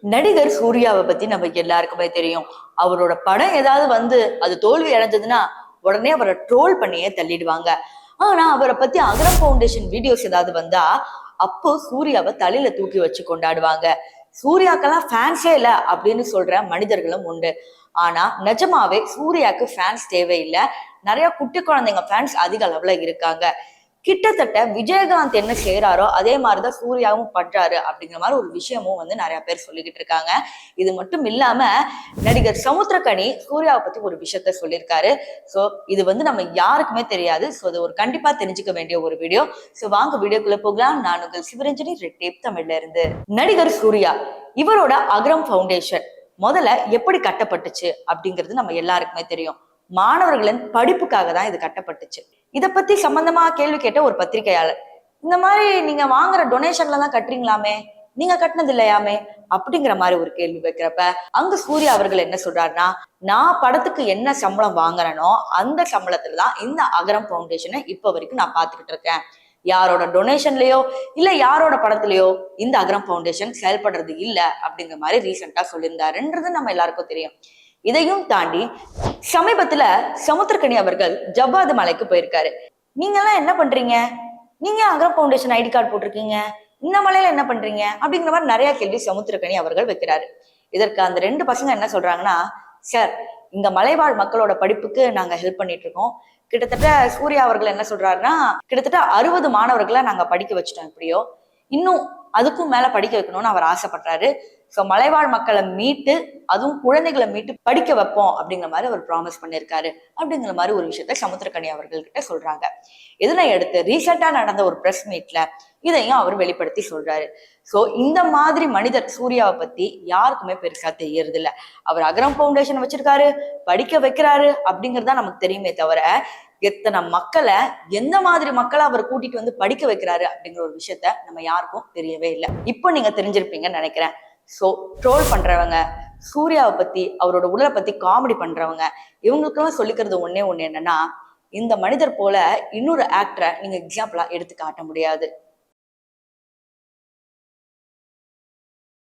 நடிகர் சூர்யாவை பத்தி நம்ம எல்லாருக்குமே தெரியும். அவரோட படம் ஏதாவது அது தோல்வி அடைஞ்சதுன்னா உடனே அவரை ட்ரோல் பண்ணியே தள்ளிடுவாங்க. ஆனா அவரை பத்தி அகரம் ஃபவுண்டேஷன் வீடியோஸ் ஏதாவது வந்தா அப்போ சூர்யாவை தலையில தூக்கி வச்சு கொண்டாடுவாங்க. சூர்யாக்கெல்லாம் ஃபேன்ஸே இல்ல அப்படின்னு சொல்ற மனிதர்களும் உண்டு. ஆனா நிஜமாவே சூர்யாக்கு ஃபேன்ஸ் தேவையில்லை. நிறைய குட்டி குழந்தைங்க ஃபேன்ஸ் அதிக அளவுல இருக்காங்க. கிட்டத்தட்ட விஜயகாந்த் என்ன செய்யறாரோ அதே மாதிரிதான் சூர்யாவும் பண்றாரு அப்படிங்கிற மாதிரி ஒரு விஷயமும் நிறைய பேர் சொல்லிக்கிட்டு இருக்காங்க. இது மட்டும் இல்லாம நடிகர் சமுத்திரக்கனி சூர்யாவை பத்தி ஒரு விஷயத்த சொல்லியிருக்காரு. சோ இது நம்ம யாருக்குமே தெரியாது. சோ அது ஒரு கண்டிப்பா தெரிஞ்சுக்க வேண்டிய ஒரு வீடியோ. சோ வாங்க வீடியோக்குள்ள போகலாம். நான் உங்கள் சிவரஞ்சனி, ரெட் டேப் தமிழ்ல இருந்து. நடிகர் சூர்யா இவரோட அகரம் ஃபவுண்டேஷன் முதல்ல எப்படி கட்டப்பட்டுச்சு அப்படிங்கிறது நம்ம எல்லாருக்குமே தெரியும். மாணவர்களின் படிப்புக்காக தான் இது கட்டப்பட்டுச்சு. இத பத்தி சம்பந்தமா கேள்வி கேட்ட ஒரு பத்திரிகையாளர், இந்த மாதிரி நீங்க வாங்குற டொனேஷன்ல தான் கட்டுறீங்களாமே, நீங்க கட்டினது இல்லையாமே அப்படிங்கிற மாதிரி ஒரு கேள்வி வைக்கிறப்ப அங்க சூர்யா அவர்கள் என்ன சொல்றாருன்னா, நான் படத்துக்கு என்ன சம்பளம் வாங்குறேனோ அந்த சம்பளத்துல தான் இந்த அகரம் ஃபவுண்டேஷனை இப்ப வரைக்கும் நான் பாத்துக்கிட்டு இருக்கேன். யாரோட டொனேஷன்லயோ இல்ல யாரோட படத்துலயோ இந்த அகரம் ஃபவுண்டேஷன் செயல்படுறது இல்ல அப்படிங்கிற மாதிரி ரீசெண்டா சொல்லியிருந்தாருன்றது நம்ம எல்லாருக்கும் தெரியும். இதையும் தாண்டி சமீபத்துல சமுத்திரக்கனி அவர்கள் ஜவ்வாது மலைக்கு போயிருக்காரு. நீங்க எல்லாம் என்ன பண்றீங்க, நீங்க அகரம் ஃபவுண்டேஷன் ஐடி கார்டு போட்டிருக்கீங்க, இந்த மலையில என்ன பண்றீங்க அப்படிங்கிற மாதிரி நிறைய கேள்வி சமுத்திரக்கனி அவர்கள் வைக்கிறாரு. இதற்கு அந்த ரெண்டு பசங்க என்ன சொல்றாங்கன்னா, சார் இங்க மலைவாழ் மக்களோட படிப்புக்கு நாங்க ஹெல்ப் பண்ணிட்டு இருக்கோம். கிட்டத்தட்ட சூர்யா அவர்கள் என்ன சொல்றாருன்னா, கிட்டத்தட்ட 60 மாணவர்களை நாங்க படிக்க வச்சுட்டோம். எப்படியோ இன்னும் அதுக்கும் மேல படிக்க வைக்கணும்னு அவர் ஆசைப்படுறாரு. சோ மலைவாழ் மக்களை மீட்டு அதுவும் குழந்தைகளை மீட்டு படிக்க வைப்போம் அப்படிங்கிற மாதிரி அவர் ப்ராமிஸ் பண்ணியிருக்காரு அப்படிங்கிற மாதிரி ஒரு விஷயத்த சமுத்திரக்கனி அவர்கள்கிட்ட சொல்றாங்க. இதனை அடுத்து ரீசெண்டா நடந்த ஒரு பிரஸ் மீட்ல இதையும் அவர் வெளிப்படுத்தி சொல்றாரு. சோ இந்த மாதிரி மனிதர் சூர்யாவை பத்தி யாருக்குமே பெருசா தெரியறது இல்ல. அவர் அகரம் ஃபவுண்டேஷன் வச்சிருக்காரு, படிக்க வைக்கிறாரு அப்படிங்கறதா நமக்கு தெரியுமே தவிர எத்தனை மக்களை எந்த மாதிரி மக்களை அவர் கூட்டிட்டு படிக்க வைக்கிறாரு அப்படிங்கிற ஒரு விஷயத்த நம்ம யாருக்கும் தெரியவே இல்லை. இப்போ நீங்க தெரிஞ்சிருப்பீங்கன்னு நினைக்கிறேன். சோ ட்ரோல் பண்றவங்க, சூர்யாவை பத்தி அவரோட உடலை பத்தி காமெடி பண்றவங்க, இவங்களுக்கெல்லாம் சொல்லிக்கிறது ஒண்ணே ஒண்ணு என்னன்னா, இந்த மனிதர் போல இன்னொரு ஆக்டரை நீங்க எக்ஸாம்பிளா எடுத்து காட்ட முடியாது.